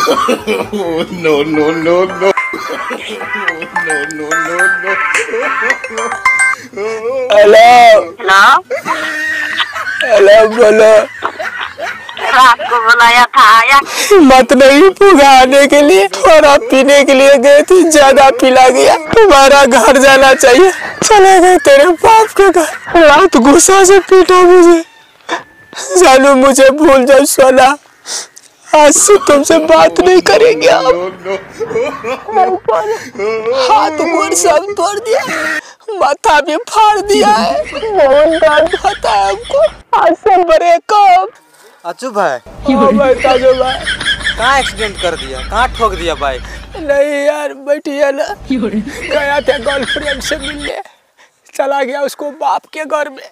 No, no, no, no. No, no, no, no. Hello hello, hello बोलो। रात को बुलाया था, आया? मत नहीं पुगाने के लिए और आप पीने के लिए गए थे, ज्यादा पिला गया। तुम्हारा घर जाना चाहिए। चले गए तेरे बाप के घर। रात गुस्सा से पीटा मुझे। जानू मुझे भूल जाओ सोना, आज से तुमसे बात नहीं करेंगे। हाथ गोड़ सब तोड़ दिया, माथा भी फाड़ दिया है, बहुत दर्द होता है हमको। आज से ब्रेकअप। अच्छू भाई, भाई ताजो भाई, कहाँ एक्सीडेंट कर दिया, कहाँ ठोक दिया बाइक? नहीं यार बैठिए ना, गया था गर्लफ्रेंड से मिलने, चला गया उसको बाप के घर में।